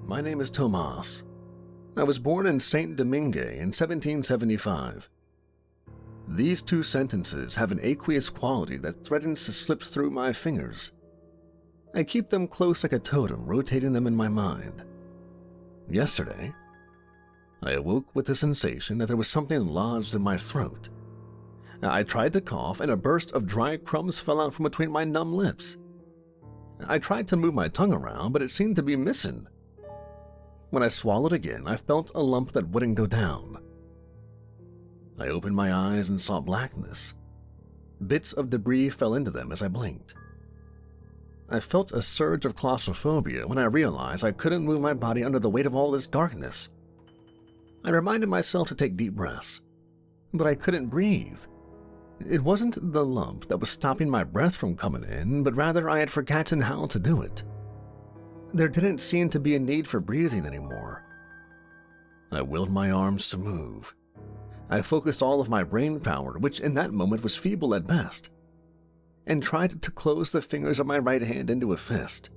My name is Tomas. I was born in Saint Domingue in 1775. These two sentences have an aqueous quality that threatens to slip through my fingers. I keep them close like a totem, rotating them in my mind. Yesterday, I awoke with the sensation that there was something lodged in my throat. I tried to cough, and a burst of dry crumbs fell out from between my numb lips. I tried to move my tongue around, but it seemed to be missing. When I swallowed again, I felt a lump that wouldn't go down. I opened my eyes and saw blackness. Bits of debris fell into them as I blinked. I felt a surge of claustrophobia when I realized I couldn't move my body under the weight of all this darkness. I reminded myself to take deep breaths, but I couldn't breathe. It wasn't the lump that was stopping my breath from coming in, but rather I had forgotten how to do it. There didn't seem to be a need for breathing anymore. I willed my arms to move. I focused all of my brain power, which in that moment was feeble at best, and tried to close the fingers of my right hand into a fist.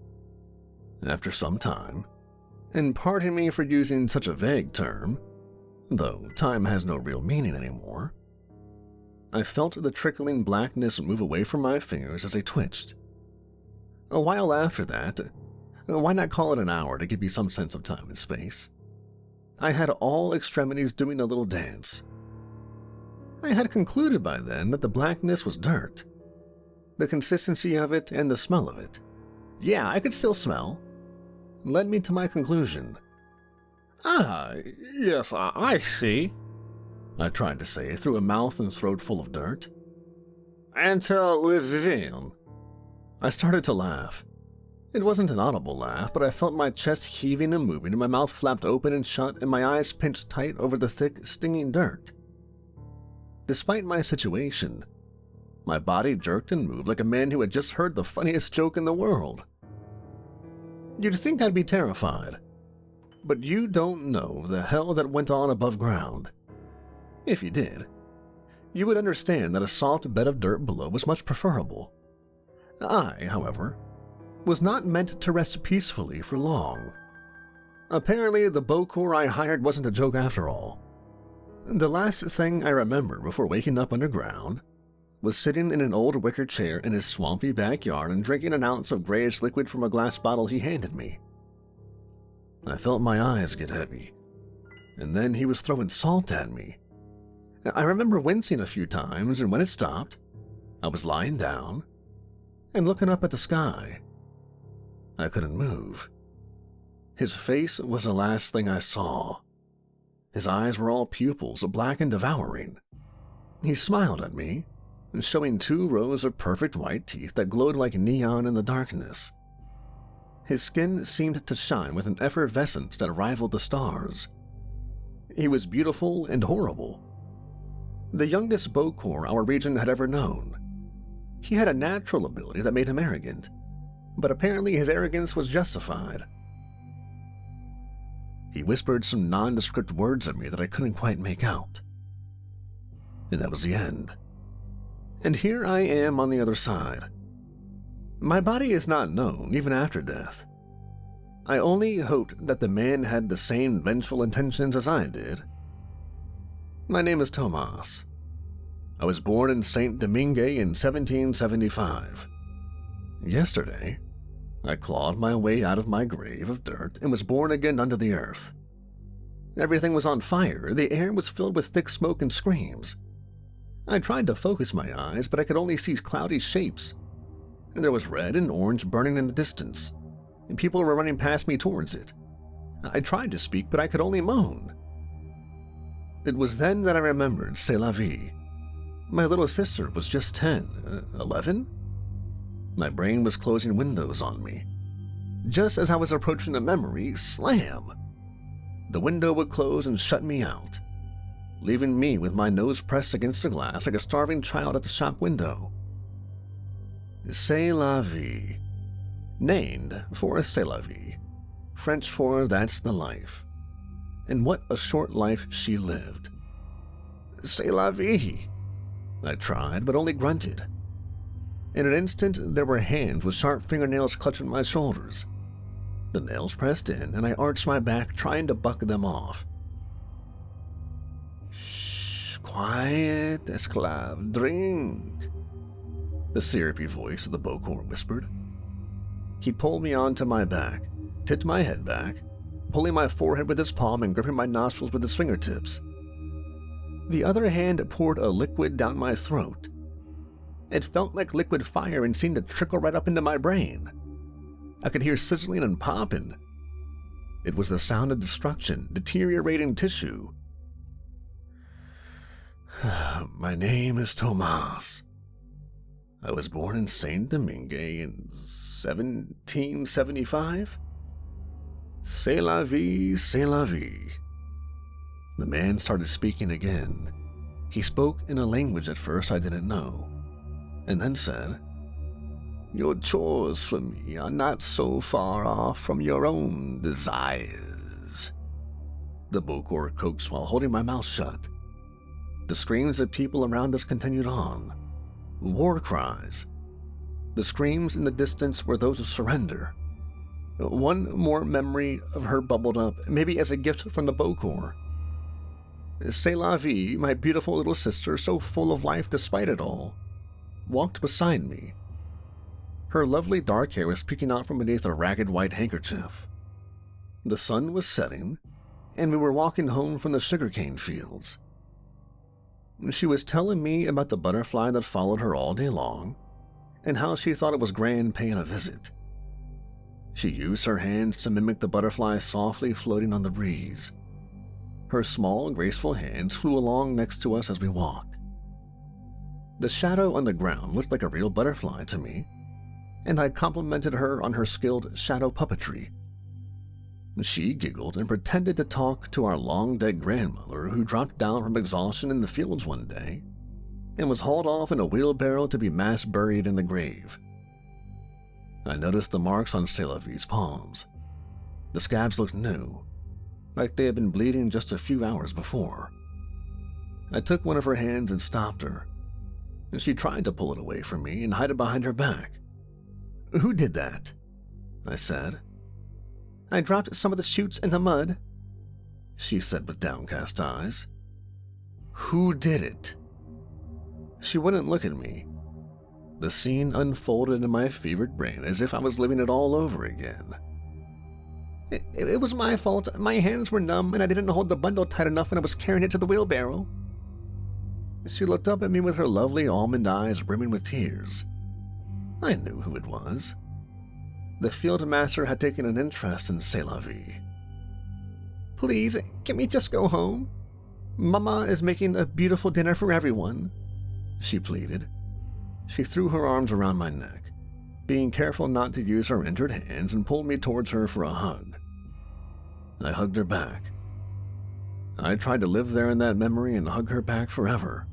After some time, and pardon me for using such a vague term, though time has no real meaning anymore, I felt the trickling blackness move away from my fingers as they twitched. A while after that, why not call it an hour to give you some sense of time and space, I had all extremities doing a little dance. I had concluded by then that the blackness was dirt. The consistency of it and the smell of it, yeah, I could still smell, led me to my conclusion. Ah, yes, I see, I tried to say through a mouth and throat full of dirt. Intelligent. I started to laugh. It wasn't an audible laugh, but I felt my chest heaving and moving, and my mouth flapped open and shut, and my eyes pinched tight over the thick, stinging dirt. Despite my situation, my body jerked and moved like a man who had just heard the funniest joke in the world. You'd think I'd be terrified, but you don't know the hell that went on above ground. If you did, you would understand that a soft bed of dirt below was much preferable. I, however, was not meant to rest peacefully for long. Apparently, the Bokor I hired wasn't a joke after all. The last thing I remember before waking up underground was sitting in an old wicker chair in his swampy backyard and drinking an ounce of grayish liquid from a glass bottle he handed me. I felt my eyes get heavy, and then he was throwing salt at me. I remember wincing a few times, and when it stopped, I was lying down and looking up at the sky. I couldn't move. His face was the last thing I saw. His eyes were all pupils, black and devouring. He smiled at me, showing 2 rows of perfect white teeth that glowed like neon in the darkness. His skin seemed to shine with an effervescence that rivaled the stars. He was beautiful and horrible. The youngest Bokor our region had ever known. He had a natural ability that made him arrogant, but apparently his arrogance was justified. He whispered some nondescript words at me that I couldn't quite make out. And that was the end. And here I am on the other side. My body is not known, even after death. I only hoped that the man had the same vengeful intentions as I did. My name is Tomas. I was born in Saint Domingue in 1775. Yesterday, I clawed my way out of my grave of dirt and was born again under the earth. Everything was on fire, the air was filled with thick smoke and screams. I tried to focus my eyes, but I could only see cloudy shapes. And there was red and orange burning in the distance, and people were running past me towards it. I tried to speak, but I could only moan. It was then that I remembered C'est la vie. My little sister was just 10, 11? My brain was closing windows on me. Just as I was approaching a memory, slam! The window would close and shut me out, leaving me with my nose pressed against the glass like a starving child at the shop window. C'est la vie. Named for C'est la vie, French for that's the life. And what a short life she lived. C'est la vie. I tried, but only grunted. In an instant, there were hands with sharp fingernails clutching my shoulders. The nails pressed in, and I arched my back, trying to buck them off. Shh, quiet, esclave, drink, the syrupy voice of the Bokor whispered. He pulled me onto my back, tipped my head back, pulling my forehead with his palm and gripping my nostrils with his fingertips. The other hand poured a liquid down my throat. It felt like liquid fire and seemed to trickle right up into my brain. I could hear sizzling and popping. It was the sound of destruction, deteriorating tissue. My name is Tomas. I was born in Saint-Domingue in 1775. C'est la vie, c'est la vie. The man started speaking again. He spoke in a language at first I didn't know, and then said, Your chores for me are not so far off from your own desires. The Bokor coaxed while holding my mouth shut. The screams of people around us continued on. War cries. The screams in the distance were those of surrender. One more memory of her bubbled up, maybe as a gift from the Bokor. C'est la vie, my beautiful little sister, so full of life despite it all, walked beside me. Her lovely dark hair was peeking out from beneath a ragged white handkerchief. The sun was setting, and we were walking home from the sugarcane fields. She was telling me about the butterfly that followed her all day long, and how she thought it was grand paying a visit. She used her hands to mimic the butterfly softly floating on the breeze. Her small, graceful hands flew along next to us as we walked. The shadow on the ground looked like a real butterfly to me, and I complimented her on her skilled shadow puppetry. She giggled and pretended to talk to our long-dead grandmother who dropped down from exhaustion in the fields one day and was hauled off in a wheelbarrow to be mass buried in the grave. I noticed the marks on Selavi's palms. The scabs looked new, like they had been bleeding just a few hours before. I took one of her hands and stopped her, and she tried to pull it away from me and hide it behind her back. Who did that? I said. I dropped some of the shoots in the mud, she said with downcast eyes. Who did it? She wouldn't look at me. The scene unfolded in my fevered brain as if I was living it all over again. It was my fault. My hands were numb and I didn't hold the bundle tight enough when I was carrying it to the wheelbarrow. She looked up at me with her lovely almond eyes brimming with tears. I knew who it was. The field master had taken an interest in C'est la vie. Please, can we just go home? Mama is making a beautiful dinner for everyone, she pleaded. She threw her arms around my neck, being careful not to use her injured hands, and pulled me towards her for a hug. I hugged her back. I tried to live there in that memory and hug her back forever.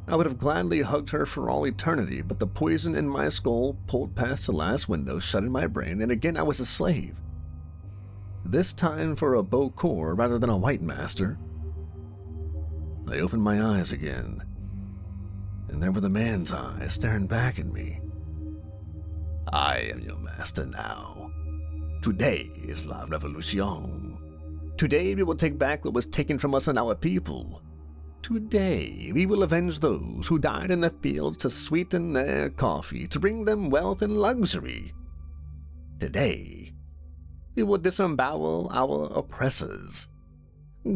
I would have gladly hugged her for all eternity, but the poison in my skull pulled past the last window, shutting my brain, and again I was a slave. This time for a Bokor rather than a white master. I opened my eyes again, and there were the man's eyes staring back at me. I am your master now. Today is la revolution. Today we will take back what was taken from us and our people. Today, we will avenge those who died in the fields to sweeten their coffee, to bring them wealth and luxury. Today, we will disembowel our oppressors.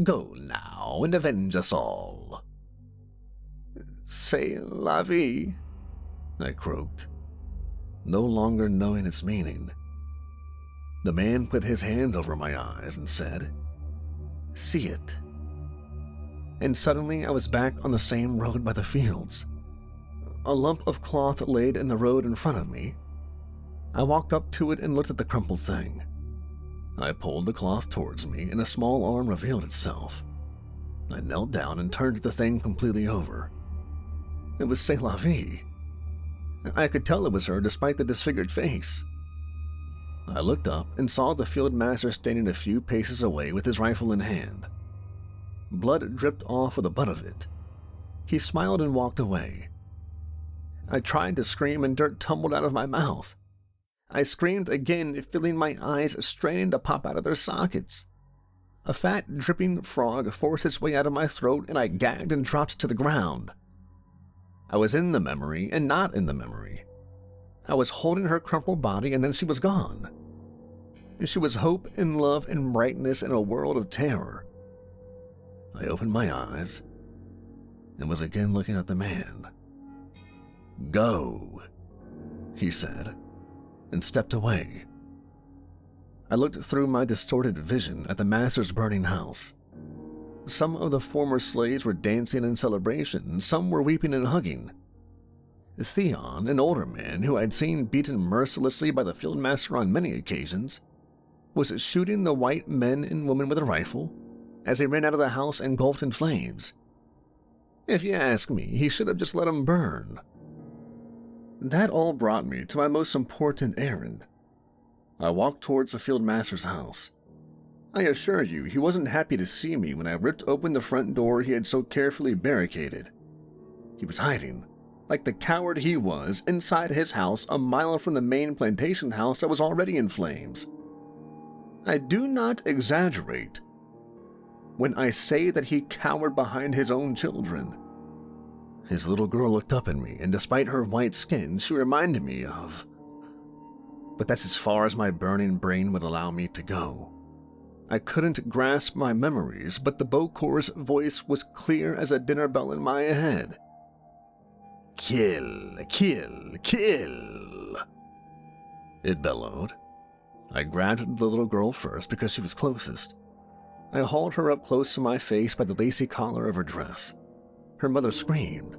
Go now and avenge us all. C'est la vie, I croaked, no longer knowing its meaning. The man put his hand over my eyes and said, See it. And suddenly I was back on the same road by the fields. A lump of cloth laid in the road in front of me. I walked up to it and looked at the crumpled thing. I pulled the cloth towards me and a small arm revealed itself. I knelt down and turned the thing completely over. It was C'est la vie. I could tell it was her despite the disfigured face. I looked up and saw the field master standing a few paces away with his rifle in hand. Blood dripped off of the butt of it. He smiled and walked away. I tried to scream and dirt tumbled out of my mouth. I screamed again, feeling my eyes straining to pop out of their sockets. A fat, dripping frog forced its way out of my throat, and I gagged and dropped to the ground. I was in the memory and not in the memory. I was holding her crumpled body, and then she was gone. She was hope and love and brightness in a world of terror. I opened my eyes and was again looking at the man. "Go," he said, and stepped away. I looked through my distorted vision at the master's burning house. Some of the former slaves were dancing in celebration, some were weeping and hugging. Theon, an older man who I'd seen beaten mercilessly by the fieldmaster on many occasions, was shooting the white men and women with a rifle as they ran out of the house engulfed in flames. If you ask me, he should have just let them burn. That all brought me to my most important errand. I walked towards the fieldmaster's house. I assure you, he wasn't happy to see me when I ripped open the front door he had so carefully barricaded. He was hiding, like the coward he was, inside his house a mile from the main plantation house that was already in flames. I do not exaggerate when I say that he cowered behind his own children. His little girl looked up at me, and despite her white skin, she reminded me of... But that's as far as my burning brain would allow me to go. I couldn't grasp my memories, but the Bokor's voice was clear as a dinner bell in my head. "Kill, kill, kill," it bellowed. I grabbed the little girl first because she was closest. I hauled her up close to my face by the lacy collar of her dress. Her mother screamed.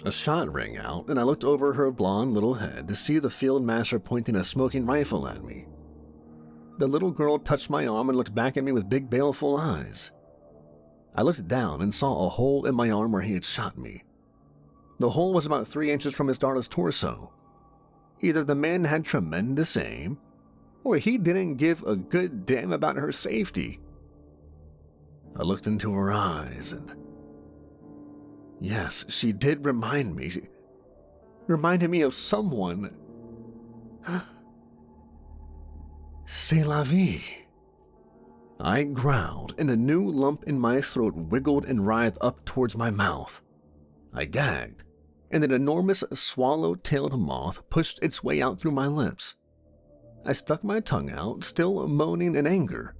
A shot rang out, and I looked over her blonde little head to see the field master pointing a smoking rifle at me. The little girl touched my arm and looked back at me with big, baleful eyes. I looked down and saw a hole in my arm where he had shot me. The hole was about 3 inches from his daughter's torso. Either the man had tremendous aim, or he didn't give a good damn about her safety. I looked into her eyes, and yes, she did remind me. She reminded me of someone. C'est la vie. I growled, and a new lump in my throat wiggled and writhed up towards my mouth. I gagged, and an enormous swallow-tailed moth pushed its way out through my lips. I stuck my tongue out, still moaning in anger.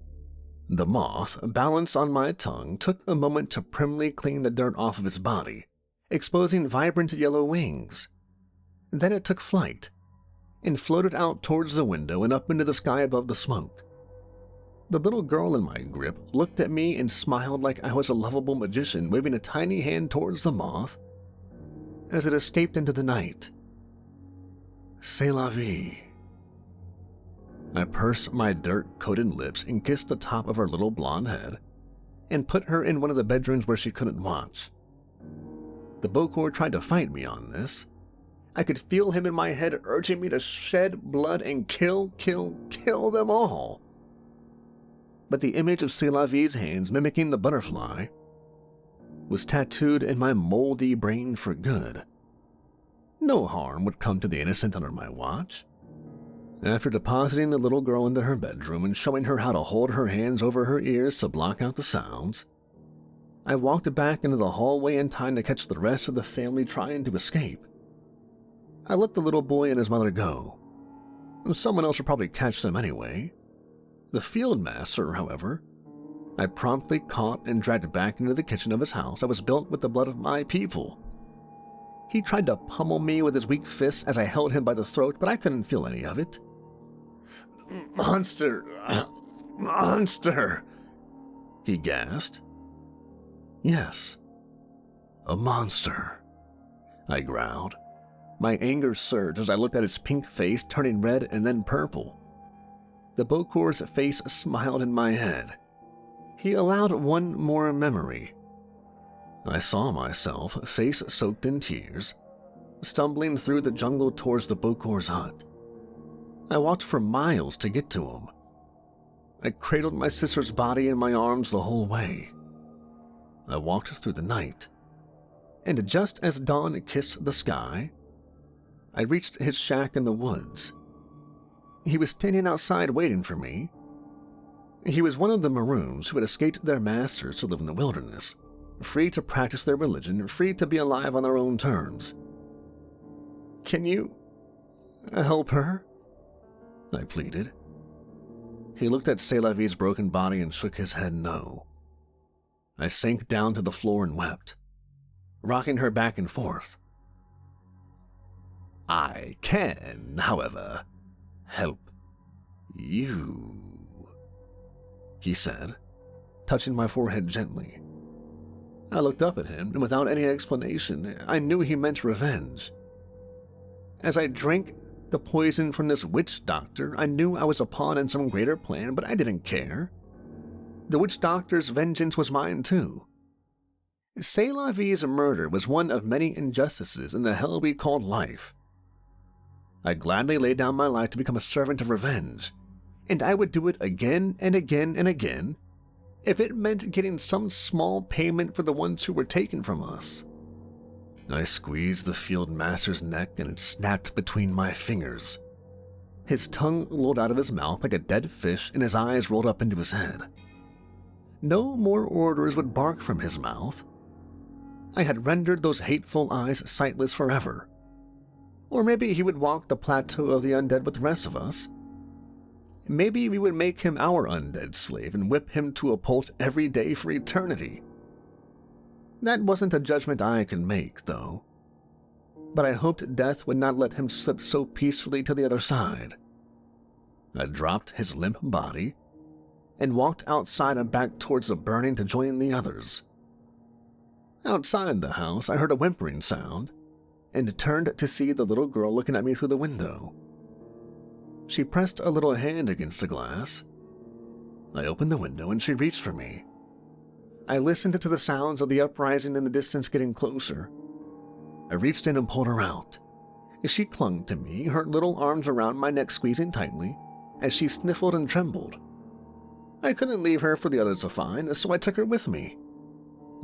The moth, balanced on my tongue, took a moment to primly clean the dirt off of its body, exposing vibrant yellow wings. Then it took flight, and floated out towards the window and up into the sky above the smoke. The little girl in my grip looked at me and smiled like I was a lovable magician waving a tiny hand towards the moth as it escaped into the night. C'est la vie. I pursed my dirt-coated lips and kissed the top of her little blonde head and put her in one of the bedrooms where she couldn't watch. The Bokor tried to fight me on this. I could feel him in my head urging me to shed blood and kill them all. But the image of C'est la Vie's hands mimicking the butterfly was tattooed in my moldy brain for good. No harm would come to the innocent under my watch. After depositing the little girl into her bedroom and showing her how to hold her hands over her ears to block out the sounds, I walked back into the hallway in time to catch the rest of the family trying to escape. I let the little boy and his mother go. Someone else would probably catch them anyway. The field master, however, I promptly caught and dragged back into the kitchen of his house that was built with the blood of my people. He tried to pummel me with his weak fists as I held him by the throat, but I couldn't feel any of it. "Monster! Monster!" he gasped. Yes, a monster, I growled. My anger surged as I looked at his pink face turning red and then purple. The Bokor's face smiled in my head. He allowed one more memory. I saw myself, face soaked in tears, stumbling through the jungle towards the Bokor's hut. I walked for miles to get to him. I cradled my sister's body in my arms the whole way. I walked through the night, and just as dawn kissed the sky, I reached his shack in the woods. he was standing outside waiting for me. He was one of the Maroons who had escaped their masters to live in the wilderness, free to practice their religion, free to be alive on their own terms. "Can you help her?" I pleaded. He looked at C'est La Vie's broken body and shook his head no. I sank down to the floor and wept, rocking her back and forth. "I can, however, help you," he said, touching my forehead gently. I looked up at him, and without any explanation, I knew he meant revenge. As I drank the poison from this witch doctor, I knew I was a pawn in some greater plan, but I didn't care. The witch doctor's vengeance was mine too. C'est La Vie's murder was one of many injustices in the hell we called life. I'd gladly lay down my life to become a servant of revenge, and I would do it again and again and again, if it meant getting some small payment for the ones who were taken from us. I squeezed the field master's neck and it snapped between my fingers. His tongue rolled out of his mouth like a dead fish and his eyes rolled up into his head. No more orders would bark from his mouth. I had rendered those hateful eyes sightless forever. Or maybe he would walk the plateau of the undead with the rest of us. Maybe we would make him our undead slave and whip him to a pulp every day for eternity. That wasn't a judgment I could make, though. But I hoped death would not let him slip so peacefully to the other side. I dropped his limp body and walked outside and back towards the burning to join the others. Outside the house, I heard a whimpering sound and turned to see the little girl looking at me through the window. She pressed a little hand against the glass. I opened the window and she reached for me. I listened to the sounds of the uprising in the distance getting closer. I reached in and pulled her out. She clung to me, her little arms around my neck squeezing tightly, as she sniffled and trembled. I couldn't leave her for the others to find, so I took her with me.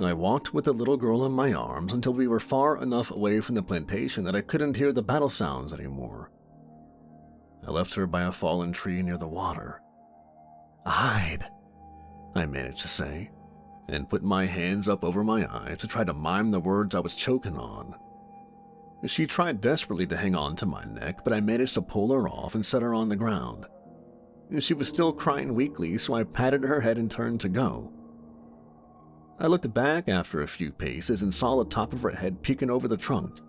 I walked with the little girl in my arms until we were far enough away from the plantation that I couldn't hear the battle sounds anymore. I left her by a fallen tree near the water. "Hide," I managed to say, and put my hands up over my eyes to try to mime the words I was choking on. She tried desperately to hang on to my neck, but I managed to pull her off and set her on the ground. She was still crying weakly, so I patted her head and turned to go. I looked back after a few paces and saw the top of her head peeking over the trunk.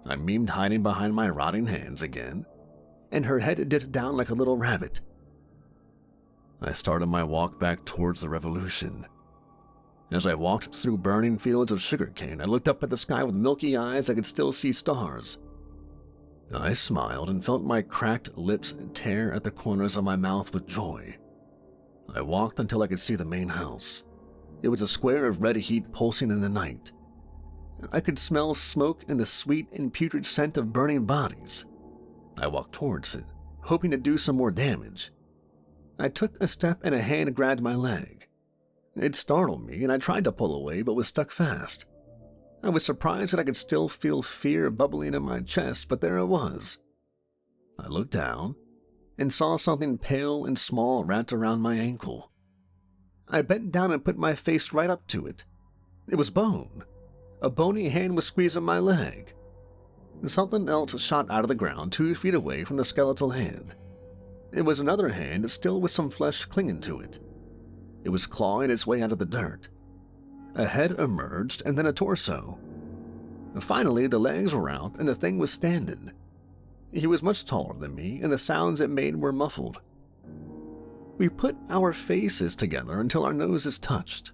I mimed hiding behind my rotting hands again, and her head dipped down like a little rabbit. I started my walk back towards the revolution. As I walked through burning fields of sugarcane, I looked up at the sky with milky eyes. I could still see stars. I smiled and felt my cracked lips tear at the corners of my mouth with joy. I walked until I could see the main house. It was a square of red heat pulsing in the night. I could smell smoke and the sweet and putrid scent of burning bodies. I walked towards it, hoping to do some more damage. I took a step and a hand grabbed my leg. It startled me, and I tried to pull away but was stuck fast. I was surprised that I could still feel fear bubbling in my chest, but there it was. I looked down and saw something pale and small wrapped around my ankle. I bent down and put my face right up to it. It was bone. A bony hand was squeezing my leg. Something else shot out of the ground 2 feet away from the skeletal hand. It was another hand, still with some flesh clinging to it. It was clawing its way out of the dirt. A head emerged, and then a torso. Finally, the legs were out, and the thing was standing. He was much taller than me, and the sounds it made were muffled. We put our faces together until our noses touched.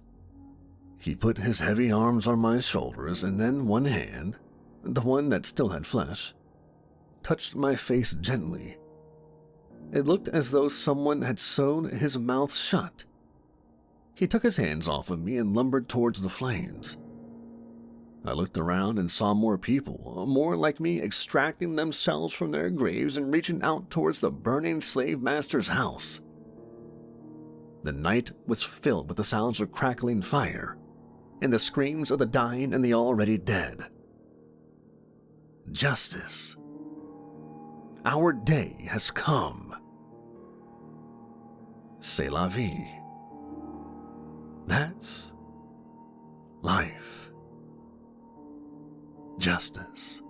He put his heavy arms on my shoulders, and then one hand, the one that still had flesh, touched my face gently. It looked as though someone had sewn his mouth shut. He took his hands off of me and lumbered towards the flames. I looked around and saw more people, more like me, extracting themselves from their graves and reaching out towards the burning slave master's house. The night was filled with the sounds of crackling fire and the screams of the dying and the already dead. Justice. Our day has come. C'est la vie. That's life. Justice.